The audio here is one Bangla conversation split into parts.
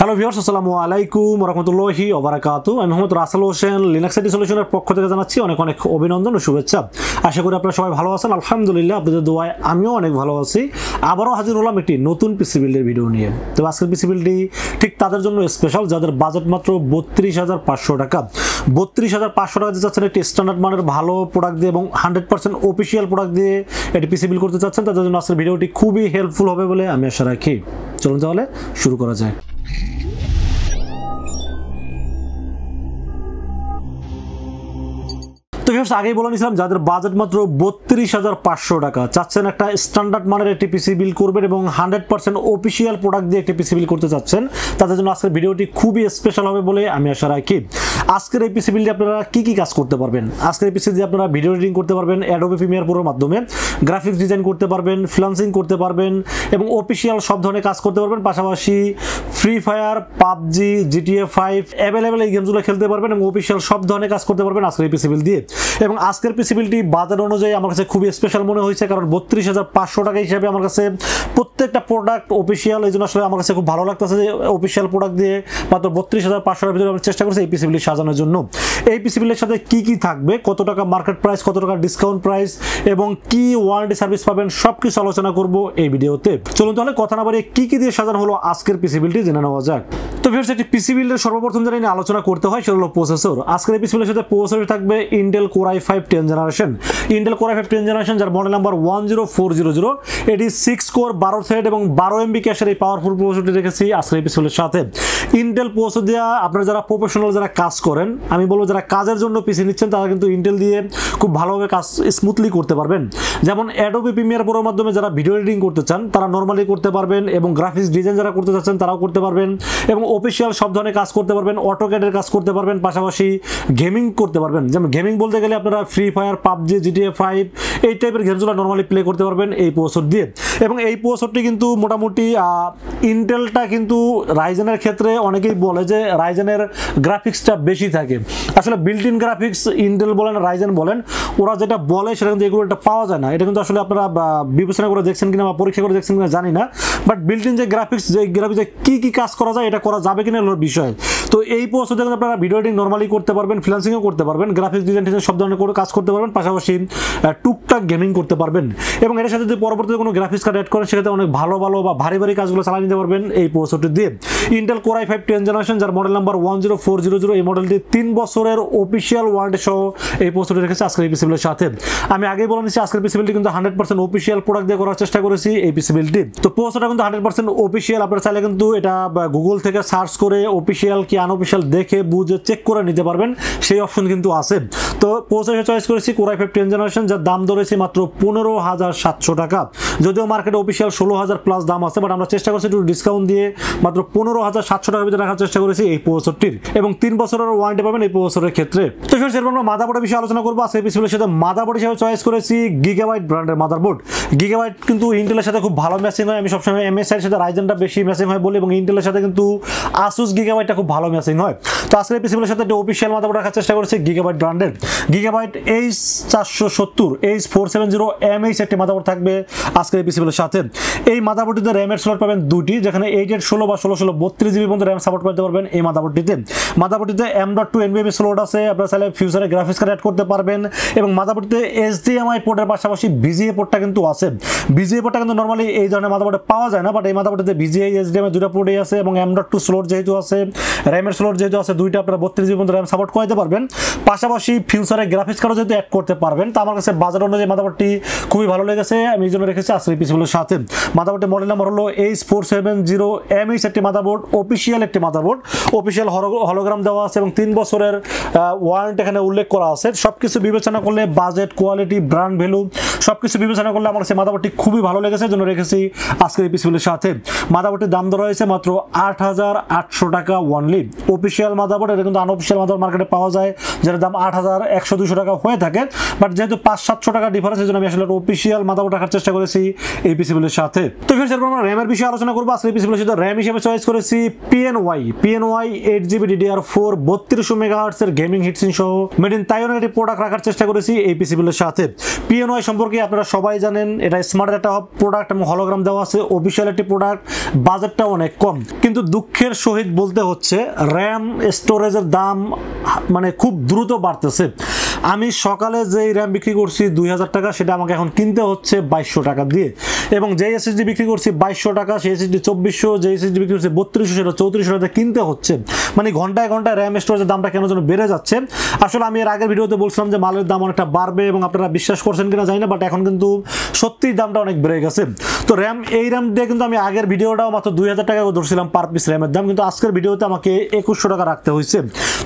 হ্যালো ভিউয়ার্স, আসসালামু আলাইকুম ওয়া রাহমাতুল্লাহি ওয়া বারাকাতুহু। আমি মোহাম্মদ রাসেল হোসেন, লিনাক্স আইটি সলিউশনের পক্ষ থেকে জানাচ্ছি অনেক অনেক অভিনন্দন ও শুভেচ্ছা। আশা করি আপনারা সবাই ভালো আছেন। আলহামদুলিল্লাহ, আপনাদের দোয়ায় আমিও অনেক ভালো আছি। আবারও হাজির হলাম একটি নতুন পিসি বিল্ডের ভিডিও নিয়ে। তো আজকের পিসি বিল্ডটি ঠিক তাদের জন্য স্পেশাল যাদের বাজেট মাত্র 32,500 টাকা। 32,500 টাকা দিয়ে চাচ্ছেন একটি স্ট্যান্ডার্ড মানের ভালো প্রোডাক্ট দিয়ে এবং 100% অফিসিয়াল প্রোডাক্ট দিয়ে এটি পিসি বিল্ড করতে চাচ্ছেন, তাদের জন্য আজকের ভিডিওটি খুবই হেল্পফুল হবে বলে আমি আশা রাখি। চলুন তাহলে শুরু করা যায়। আগেই বলে নিয়েছিলাম যাদের বাজেট মাত্র 32,500 টাকা চাচ্ছেন একটা স্ট্যান্ডার্ড মানের একটি পিসি বিল্ড করবেন এবং 100% অফিসিয়াল প্রোডাক্ট দিয়ে একটি পিসি বিল্ড করতে চাচ্ছেন, তাদের জন্য আজকের ভিডিওটি খুবই স্পেশাল হবে বলে আমি আশা রাখি। আজকের এই পিসি বিল্ডে আপনারা কি কি কাজ করতে পারবেন? আজকের এই পিসি দিয়ে আপনারা ভিডিও এডিটিং করতে পারবেন অ্যাডোবি প্রিমিয়ার প্রোর মাধ্যমে, গ্রাফিক্স ডিজাইন করতে পারবেন, ফ্রিল্যান্সিং করতে পারবেন এবং অফিসিয়াল সব ধরনের কাজ করতে পারবেন। পাশাপাশি free fire, PUBG, GTA 5 available এই গেমসগুলো খেলতে পারবেন এবং অফিসিয়াল সব ধরনের কাজ করতে পারবেন আজকের এই পিসি বিল্ড দিয়ে। এবং আজকের পিসি বিল্ডটি বাজার অনুযায়ী আমার কাছে খুবই স্পেশাল মনে হয়েছে, কারণ 32,500 টাকা হিসাবে আমার কাছে প্রত্যেকটা প্রোডাক্ট অফিসিয়াল, এই জন্য আসলে আমার কাছে খুব ভালো লাগতেছে যে অফিসিয়াল প্রোডাক্ট দিয়ে মাত্র 32,500 টাকার ভিতরে আমি চেষ্টা করছি এই পিসি বিল্ডটি সাজানোর জন্য। এই পিসি বিল্ডের সাথে কি কি থাকবে, কত টাকা মার্কেট প্রাইস, কত টাকা ডিসকাউন্ট প্রাইস এবং কি ওয়ারেন্টি সার্ভিস পাবেন, সবকিছু আলোচনা করব এই ভিডিওতে। চলুন তাহলে কথা না বাড়িয়ে কি কি দিয়ে সাজানো হলো আজকের পিসি বিল্ডটি জেনে নেওয়া যাক। তো ভিউয়ার্স, একটি পিসি বিল্ডের সর্বপ্রথম যেটা নিয়ে আলোচনা করতে হয় সেটা হলো প্রসেসর। আজকের এই পিসি বিল্ডের সাথে প্রসেসর থাকবে Intel core i5 10th generation. Intel core i5 10th generation যার মডেল নাম্বার 10400। এটি 6 কোর 12 থ্রেড এবং 12 MB ক্যাশের এই পাওয়ারফুল প্রসেসরটি রেখেছি আজকের এই পিসি বিল্ডের সাথে। ইন্টেল প্রসেসর দিয়ে আপনারা যারা প্রফেশনাল যারা কাজ করেন, আমি বলবো যারা কাজের জন্য পিসি নিচ্ছেন তারা কিন্তু ইন্টেল দিয়ে খুব ভালোভাবে কাজ স্মুথলি করতে পারবেন। যেমন অ্যাডোবি প্রিমিয়ার প্রোর মাধ্যমে যারা ভিডিও এডিটিং করতে চান তারা নরমালি করতে পারবেন এবং গ্রাফিক্স ডিজাইন যারা করতে চাচ্ছেন তারাও করতে পারবেন এবং অফিসিয়াল সব ধরনের কাজ করতে পারবেন, অটোক্যাডের কাজ করতে পারবেন, পাশাপাশি গেমিং করতে পারবেন। যেমন গেমিং বলতে গেলে আপনারা ফ্রি ফায়ার, পাবজি, GTA 5 এই টাইপের গেমসগুলো নরমালি প্লে করতে পারবেন এই প্রসেসর দিয়ে। এবং এই প্রসেসরটি কিন্তু মোটামুটি ইন্টেলটা কিন্তু রাইজেনের ক্ষেত্রে অনেকেই বলে যে রাইজেনের গ্রাফিক্সটা বেশি থাকে। আসলে বিল্ট ইন গ্রাফিক্স ইন্টেল বলেন রাইজেন বলেন, ওরা যেটা বলে সেটা কিন্তু এগুলো পাওয়া যায় না। এটা কিন্তু আসলে আপনারা বিবেচনা করে দেখছেন কিনা বা পরীক্ষা করে দেখছেন কিনা জানি না, বাট বিল্ট ইন যে গ্রাফিক্সে কি কি কাজ করা যায়, এটা করা যাবে কিনা হলো বিষয়। তো এই প্রসেসর দিয়ে আপনারা ভিডিও এডিটিং নরমালি করতে পারবেন, ফ্রিল্যান্সিংও করতে পারবেন, গ্রাফিক্স ডিজাইন সব ধরনের করে কাজ করতে পারবেন, পাশাপাশি টুকটাক গেমিং করতে পারবেন। এবং এর সাথে যদি পরবর্তীতে কোনো গ্রাফিক্স কার্ড অ্যাড করেন সেক্ষেত্রে অনেক ভালো ভালো বা ভারী ভারী কাজগুলো চালিয়ে নিতে পারবেন এই প্রসেসরটি দিয়ে। Intel core i5 10th generation যার মডেল নাম্বার 10400। এই মডেলটি 3 বছরের অফিসিয়াল ওয়ারেন্টি সহ এই প্রসেসরটি রেখেছে আজকের এই পিসি বিল্ডের সাথে। আমি আগেই বলে নিচ্ছি আজকের পিসি বিল্ডটি কিন্তু 100% অফিসিয়াল প্রোডাক্ট দিয়ে করার চেষ্টা করেছি এই পিসি বিল্ডটি। তো প্রসেসরটা কিন্তু 100% অফিসিয়াল। আপনারা চাইলে কিন্তু এটা গুগল থেকে সার্চ করে অফিসিয়াল কি আনঅফিসিয়াল দেখে বুঝে চেক করে নিতে পারবেন, সেই অপশন কিন্তু আছে। তো প্রসেসর চয়েস করেছি কোর i5 10th জেনারেশন যার দাম ধরেছি মাত্র 15,700 টাকা। যদিও মার্কেটে অফিসিয়াল 16,000 প্লাস দাম আছে, বাট আমরা চেষ্টা করছি একটু ডিসকাউন্ট দিয়ে মাত্র 15,700 টাকার ভিতরে রাখার চেষ্টা করেছি এই প্রসেসরটির এবং 3 বছরের ওয়ারেন্টি পাবেন এই প্রসেসরের ক্ষেত্রে। তো ফ্রেন্ডস, এরপর আমরা মাদারবোর্ডের বিষয়ে আলোচনা করবো। আজকে এই পিসির সাথে মাদারবোর্ড হিসেবে চয়েস করেছি গিগাবাইট ব্র্যান্ডের মাদারবোর্ড। গিগাবাইট কিন্তু ইন্টেলের সাথে খুব ভালো ম্যাচিং হয়। আমি সবসময় MSI এর সাথে রাইজেনটা বেশি ম্যাচিং হয় বলি এবং ইন্টেলের সাথে কিন্তু আসুস গিগাবাইটটা খুব ভালো ম্যাচিং হয়। তো আজকে এই পিসির সাথে একটা অফিসিয়াল মাদারবোর্ড রাখার চেষ্টা করেছি গিগাবাইট ব্র্যান্ডের। গিগাবাইট H470 H470 MH একটি মাদারবোর্ড থাকবে আজকের এই পিসির সাথে। এই মাদারবোর্ডটিতে র্যামের স্লট পাবেন দুটি, যেখানে 8/16 বা 16/16 32GB পর্যন্ত র্যাম সাপোর্ট করতে পারবেন এই মাদারবোর্ডটিতে। মাদারবোর্ডটিতে M.2 NVMe স্লট আছে, আপনারা চাইলে ফিউচারে গ্রাফিক্স কার্ড অ্যাড করতে পারবেন এবং মাদারবোর্ডটিতে HDMI পোর্টের পাশাপাশি VGA পোর্টটা কিন্তু আছে। VGA পোর্টটা কিন্তু নরমালি এই ধরনের মাদারবোর্ডে পাওয়া যায় না, বাট এই মাদারবোর্ডটিতে VGA HDMI দুটো পোর্টই আছে এবং M.2 স্লট যেহেতু আছে, র্যামের স্লট যেহেতু আছে দুইটা, আপনারা 32GB পর্যন্ত র্যাম সাপোর্ট করতে পারবেন। পাশাপাশি ফিউচারে গ্রাফিক্স কার্ডও যেহেতু অ্যাড করতে পারবেন। তো আমার কাছে বাজার অনুযায়ী মাদারবোর্ডটি খুবই ভালো লেগেছে, আমি এই জন্য রেখেছি আজকের পিসিগুলোর সাথে। মাদারবোর্ডের মডেল নাম্বার হলো H470 MH একটি মাদারবোর্ড, অফিসিয়াল একটি মাদারবোর্ড, অফিসিয়াল হলোগ্রাম দেওয়া আছে এবং 3 বছরের ওয়ারেন্টি এখানে উল্লেখ করা আছে। সবকিছু বিবেচনা করলে বাজেট, কোয়ালিটি, ব্র্যান্ড ভ্যালু সবকিছু বিবেচনা করলে আমার কাছে মাদারবোর্ডটি খুবই ভালো লেগেছে, জন্য রেখেছি আজকের এই পিসিগুলোর সাথে। মাদারবোর্ডটির দাম ধরা হয়েছে মাত্র 8,800 টাকা অনলি। অফিসিয়াল মাদারবোর্ড, এটা কিন্তু আনঅফিসিয়াল মাদারবোর্ড মার্কেটে পাওয়া যায়, যেটার দাম 8100-200 টাকা হয়ে থাকে। বাট যেহেতু 500-700 টাকা ডিফারেন্স, এই জন্য আমি আসলে অফিসিয়াল মাদারবোর্ড রাখার চেষ্টা করেছি এই পিসি বিলের সাথে। তো ফির আমরা র্যামের বিষয়ে আলোচনা করবো। আজকে এই পিসি বিলের সাথে র্যাম হিসেবে চয়েস করেছি PNY 8GB DDR4 3200 MHz এর গেমিং হিটসিন সহ মেড ইন তাইওয়ানের একটি প্রোডাক্ট রাখার চেষ্টা করেছি এই পিসি বিলের সাথে। PNY সম্পর্কে আপনারা সবাই জানেন, এটা স্মার্টের একটা প্রোডাক্ট এবং হলোগ্রাম দেওয়া আছে, অফিসিয়াল একটি প্রোডাক্ট, বাজেটটা অনেক কম। কিন্তু দুঃখের সহিত বলতে হচ্ছে র্যাম স্টোরেজের দাম মানে খুব দ্রুত বাড়তেছে। আমি সকালে যেই র্যাম বিক্রি করছি 2000 টাকা, সেটা আমাকে এখন কিনতে হচ্ছে 2200 টাকা দিয়ে, এবং যে এসএসডি বিক্রি করছি 2200 টাকা, সেই এসএসডি 2400, যে এসএসডি বিক্রি করছি 3200, সেটা 3400 টাকা কিনতে হচ্ছে। মানে ঘন্টায় ঘন্টায় র্যাম স্টোরেজের দামটা কেন যেন বেড়ে যাচ্ছে। আসলে আমি এর আগের ভিডিওতে বলছিলাম যে মালের দাম অনেকটা বাড়বে, এবং আপনারা বিশ্বাস করছেন কিনা জানি না, বাট এখন কিন্তু সত্যিই দামটা অনেক বেড়ে গেছে। তো এই র্যাম দিয়ে কিন্তু আমি আগের ভিডিওটাও মাত্র 2000 টাকা ধরছিলাম পার পিস র্যামের দাম, কিন্তু আজকের ভিডিওতে আমাকে 2100 টাকা রাখতে হয়েছে।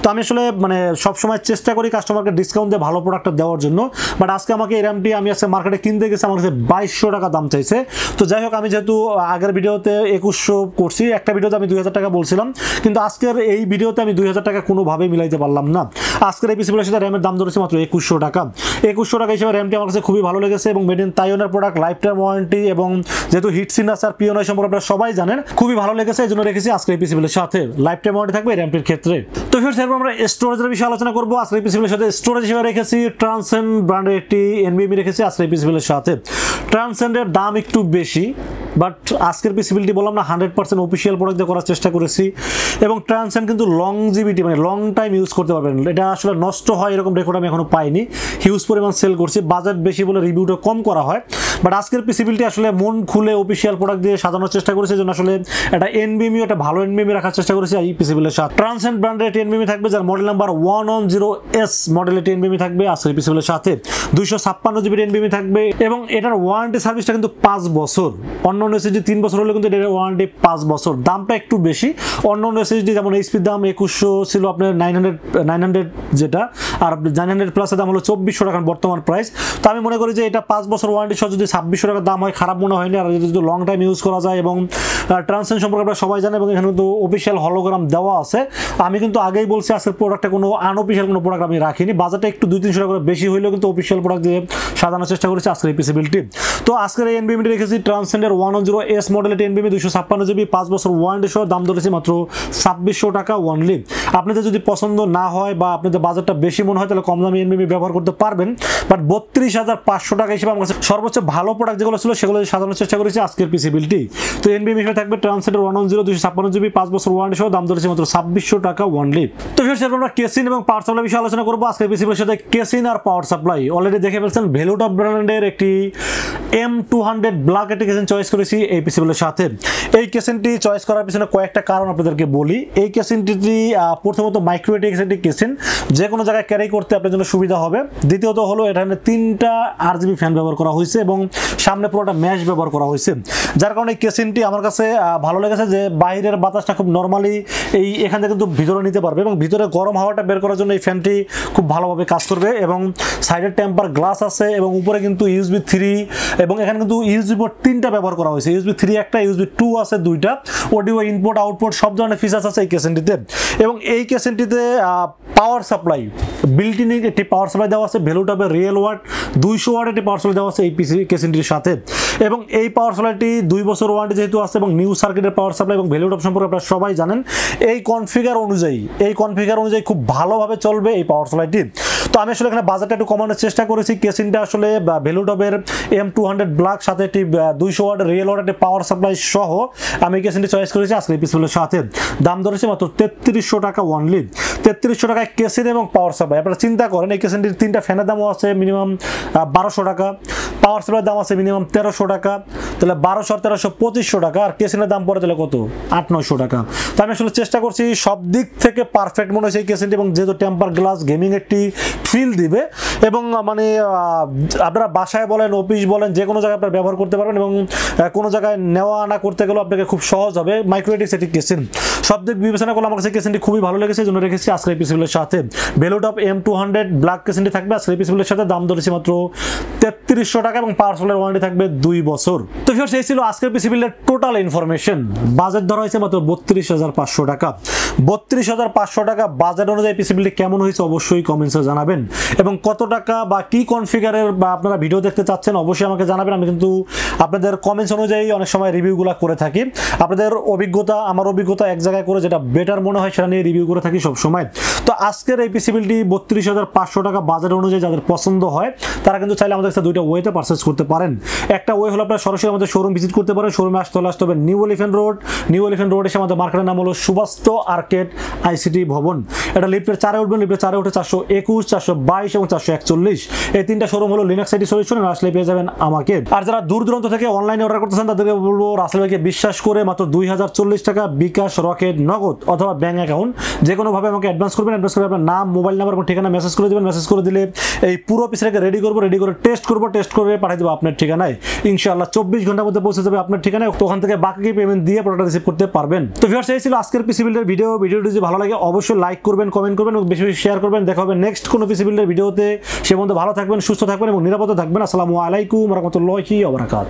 তো আমি আসলে মানে সবসময় চেষ্টা করি কাস্টমারকে ডিসকাউন্ট দিয়ে ভালো প্রোডাক্টটা দেওয়ার জন্য, বাট আজকে আমাকে এই র্যামটি আমি আজকে মার্কেটে কিনতে গেছি, আমার কাছে 2200 টাকা দাম চাইছে। তো যাই হোক, আমি যেহেতু আগের ভিডিওতে 2100 করছি, একটা ভিডিওতে আমি 2000 টাকা বলছিলাম, কিন্তু আজকের এই ভিডিওতে আমি 2000 টাকা কোনোভাবেই মিলাইতে পারলাম না। আজকের এই পিসিবিলের সাথে র্যামের দাম ধরেছি মাত্র 2100 টাকা। 2100 টাকা হিসেবে র্যামটি আমার কাছে খুবই ভালো লেগেছে, এবং মেড ইন তাইওয়ানের প্রোডাক্ট, লাইফ টাইম ওয়ারেন্টি, এবং যেহেতু হিটসিন আছে আর PNY সম্পর্কে আপনারা সবাই জানেন, খুবই ভালো লেগেছে, এই জন্য রেখেছি আজকের এই পিসিবিলের সাথে। লাইফ টাইম ওয়ারেন্টি থাকবে র্যামটির ক্ষেত্রে। তো ফির আমরা স্টোরেজের বিষয়ে আলোচনা করবো। আজকের এই পিসিবিলের সাথে স্টোরেজ হিসেবে রেখেছি ট্রান্সেন্ড ব্র্যান্ডের একটি NVMe রেখেছি আজকের এই পিসিবিলের সাথে। ট্রান্সেন্ডের দাম একটু বেশি, বাট আজকের পিসিবিলিটি বললাম না 100% অফিসিয়াল প্রোডাক্ট দিয়ে করার চেষ্টা করেছি, এবং ট্রান্সেন্ড কিন্তু লংজিভিটি মানে লং টাইম ইউজ করতে পারবেন। এটা আসলে নষ্ট হয় এরকম রেকর্ড আমি এখনো পাইনি। হিউজ পরিমাণ সেল করছি, বাজেট বেশি বলে রিভিউটা কম করা হয়, বাট আজকের পিসিবিলিটি আসলে মন খুলে অফিসিয়াল প্রোডাক্ট দিয়ে সাজানোর চেষ্টা করেছি, এই জন্য আসলে একটা NVMe, একটা ভালো NVMe রাখার চেষ্টা করেছি এই পিসিবিলের সাথে। ট্রান্সেন্ড ব্র্যান্ডের একটি NVMe থাকবে, যার মডেল নাম্বার 110S মডেলের একটি NVMe থাকবে আজকের পিসিবিলের সাথে। 256GB NVMe থাকবে, এবং এটার ওয়ারেন্টি সার্ভিসটা কিন্তু 5 বছর। অন্য SSD 3 বছর হলে কিন্তু এটার ওয়ারেন্টি 5 বছর। দামটা একটু বেশি, অন্য SSD যেমন HP দাম 2100 ছিল আপনার 900 যেটা, আর 900 প্লাসের দাম হলো 2400 টাকা বর্তমান প্রাইস। তো আমি মনে করি যে এটা 5 বছর ওয়ারেন্টি সহ যদি 2600 টাকা দাম হয়, খারাপ মনে হয়নি। আর যদি লং টাইম ইউজ করা যায়, এবং ট্রান্সেন্ড সম্পর্কে আপনারা সবাই জানেন, এবং এখানে কিন্তু অফিসিয়াল হলোগ্রাম দেওয়া আছে। আমি কিন্তু আগেই বলছি আজকের প্রোডাক্টটা কোনো আনঅফিসিয়াল কোনো প্রোডাক্ট আমি রাখিনি। বাজারটা একটু 200-300 টাকা বেশি হইলেও কিন্তু অফিসিয়াল প্রোডাক্ট দিয়ে সাজানোর চেষ্টা করেছি আজকের এই পিসিবিলিটি। তো আজকের এই NVMe রেখেছি ট্রান্সেন্ডের 110S মডেলের NVMe 256GB 5 বছর ওয়ারেন্টি সহ, দাম ধরেছি মাত্র 2600 টাকা অনলি। আপনাদের যদি পছন্দ না হয় বা আপনাদের বাজারটা বেশি মনে হয়, তাহলে কম দামি NVMe ব্যবহার করতে পারবেন, বাট 32500 টাকা হিসেবে আমার কাছে সর্বোচ্চ ভালো প্রোডাক্ট যেগুলো ছিল সেগুলো সাজানোর চেষ্টা করেছি আজকের পিসিবিলিটি। তো NVMe হিসেবে থাকবে ট্রান্সেন্ডের 110 256GB 5 বছর ওয়ারেন্টি সহ, দাম ধরেছি মাত্র 2600 টাকা অনলি। তো আমরা কেসিন এবং পাওয়ার সাপ্লাই বিষয়ে আলোচনা করবো আজকের পিসিবিলের সাথে। কেসিন আর পাওয়ার সাপ্লাই অলরেডি দেখে ফেলছেন, ভ্যালুটপ ব্র্যান্ডের একটি M200 ব্ল্যাক একটি কেসিন চয়েস করেছি এই পিসিবিলের সাথে। এই কেসিনটি চয়েস করার পিছনে কয়েকটা কারণ আপনাদেরকে বলি। এই কেসিনটি প্রথমত মাইক্রোওয়েভ একটি কেসিন, যে কোনো জায়গায় ক্যারি করতে আপনার জন্য সুবিধা হবে। দ্বিতীয়ত হলো এখানে 3টা RGB ফ্যান ব্যবহার করা হয়েছে, এবং সামনে পুরোটা ম্যাশ ব্যবহার করা হয়েছে, যার কারণে এই কেসিনটি আমার কাছে ভালো লেগেছে, যে বাইরের বাতাসটা খুব নর্মালি এখান থেকে কিন্তু ভিতরে নিতে পারবে, এবং ভিতরে গরম হাওয়াটা বের করার জন্য এই ফ্যানটি খুব ভালোভাবে কাজ করবে। এবং সাইডের টেম্পার গ্লাস আছে, এবং উপরে কিন্তু USB 3, এবং এখানে কিন্তু USB পোর্ট 3টা ব্যবহার করা হয়েছে। USB 3 একটা, USB 2 আছে 2টা, অডিও ইনপুট আউটপুট সব ধরনের ফিচার্স আছে এই কেসিনটিতে। এবং এই কেসিনটিতে পাওয়ার সাপ্লাই বিল্ট ইন একটি পাওয়ার সাপ্লাই দেওয়া আছে, ভ্যালুটপের রিয়েল ওয়াট 200 ওয়াট একটি পাওয়ার সাপ্লাই দেওয়া আছে এই কেসিনটির সাথে। এবং এই পাওয়ার সাপ্লাইটি 2 বছর ওয়ারেন্টি যেহেতু আছে, এবং নিউ সার্কিটের পাওয়ার সাপ্লাই, এবং ভ্যালুটপ সম্পর্কে আপনারা সবাই জানেন, এই কনফিগার অনুযায়ী খুব ভালোভাবে চলবে এই পাওয়ার সাপ্লাইটি। তো আমি আসলে এখানে বাজেটটা একটু কমানোর চেষ্টা করেছি। কেসিনটা আসলে ভ্যালুটপের M200 ব্ল্যাক সাথে একটি 200 ওয়াট রিয়েল ওয়াট একটি পাওয়ার সাপ্লাই সহ আমি কেসিনটি চয়েস করেছি আজকে এই পিসিবিলের সাথে। দাম ধরেছি মাত্র 3300 টাকা অনলি। 3300 টাকায় কেসিন এবং পাওয়ার সাপ্লাই। আপনারা চিন্তা করেন, এই কেসিনটির 3টা ফ্যানের দামও আছে মিনিমাম 1200 টাকা, পাওয়ার সাপ্লাইয়ের দাম আছে মিনিমাম 1300 টাকা, তাহলে 1200 আর 1300 2500 টাকা, আর কেসিনের দাম পড়ে তাহলে কত 800-900 টাকা। তো আমি আসলে চেষ্টা করছি সব দিক থেকে পারফেক্ট মনে হয়েছে এই কেসিনটি, এবং যেহেতু টেম্পার গ্লাস গেমিং একটি ফিল দিবে, এবং মানে আপনারা বাসায় বলেন, অফিস বলেন, যে কোনো জায়গায় আপনারা ব্যবহার করতে পারবেন, এবং কোনো জায়গায় নেওয়া আনা করতে গেলেও আপনাকে খুব সহজ হবে। মাইক্রোওয়েভ একটি কেসিন, সব দিক বিবেচনা করলে আমার কাছে কেসিনটি খুবই ভালো লেগেছে, এই জন্য রেখেছি আজকের এই পিসিবিলের সাথে। ভ্যালুটপ M200 ব্ল্যাক কেসিনটি থাকবে আজকের এই পিসিবিলের সাথে, দাম ধরেছি মাত্র 3300 টাকা, এবং পাওয়ার সাপ্লাইয়ের ওয়ারেন্টি থাকবে 2 বছর। তো ভিউয়ার্স এই ছিল আজকের পিসি বিল্ডের টোটাল ইনফরমেশন। বাজেট ধরা হয়েছে মাত্র 32,500 টাকা। 32,500 টাকা বাজেট অনুযায়ী পিসি বিল্ডে কেমন হয়েছে অবশ্যই কমেন্টসে জানাবেন, এবং কত টাকা বা কি কনফিগারের বা আপনারা ভিডিও দেখতে চাচ্ছেন অবশ্যই আমাকে জানাবেন। আমি কিন্তু আপনাদের কমেন্টস অনুযায়ী অনেক সময় রিভিউগুলো করে থাকি। আপনাদের অভিজ্ঞতা আমার অভিজ্ঞতা এক জায়গায় করে যেটা বেটার মনে হয় সেটা নিয়ে রিভিউ করে থাকি সব সময়। তো আজকের এই পিসি বিল্ডটি 32,500 টাকা বাজেট অনুযায়ী যাদের পছন্দ হয় তারা কিন্তু চাইলে আমাদের কাছে দুইটা ওয়েতে পারচেজ করতে পারেন। একটা ওয়ে হলো আপনারা সরাসরি আমাদের শোরুম ভিজিট করতে পারেন। শোরুমে আসতে হবে নিউ এলিফ্যান্ট রোড এসে আমাদের মার্কেটের নাম হলো সুবাস্তু আর্কেড আইসিটি ভবন। এটা লিফটের 4-এ উঠবেন, লিফটের 4-এ উঠে 421, 422 এবং 441 এই তিনটা শোরুম হলো লিনাক্স আইটি সলিউশন। আসলে পেয়ে যাবেন আমাকে। আর যারা দূর দূরান্ত থেকে অনলাইনে অর্ডার করতেছেন তাদেরকে বলবো রাসেল ভাইকে বিশ্বাস করে মাত্র 2040 টাকা বিকাশ, রকেট, নগদ অথবা ব্যাংক অ্যাকাউন্ট যে কোনোভাবে আমাকে অ্যাডভান্স করবেন। অ্যাডভান্স করে আপনার নাম, মোবাইল নাম্বার এবং ঠিকানা মেসেজ করে দেবেন। মেসেজ করে দিলে এই পুরো পিসটাকে রেডি করে টেস্ট করে পাঠিয়ে দেবো আপনার ঠিকানায়। ইনশাআল্লাহ 24 ঘন্টার মধ্যে পৌঁছে যাবে আপনার ঠিকানায়। ওখান থেকে বাকি পেমেন্ট দিয়ে প্রোডাক্ট রিসিভ করতে পারবেন। তো ভিউয়ার্স এই ছিল আজকের পিসি বিল্ডের ভিডিওটি যদি ভালো লাগে অবশ্যই লাইক করবেন, কমেন্ট করবেন এবং বেশি বেশি শেয়ার করবেন। দেখা হবে নেক্সট কোনো পিসি বিল্ডের ভিডিওতে। সে পর্যন্ত ভালো থাকবেন, সুস্থ থাকবেন এবং নিরাপদে থাকবেন। আসসালামু আলাইকুম ওয়া রাহমাতুল্লাহি ওয়া বারাকাতুহু।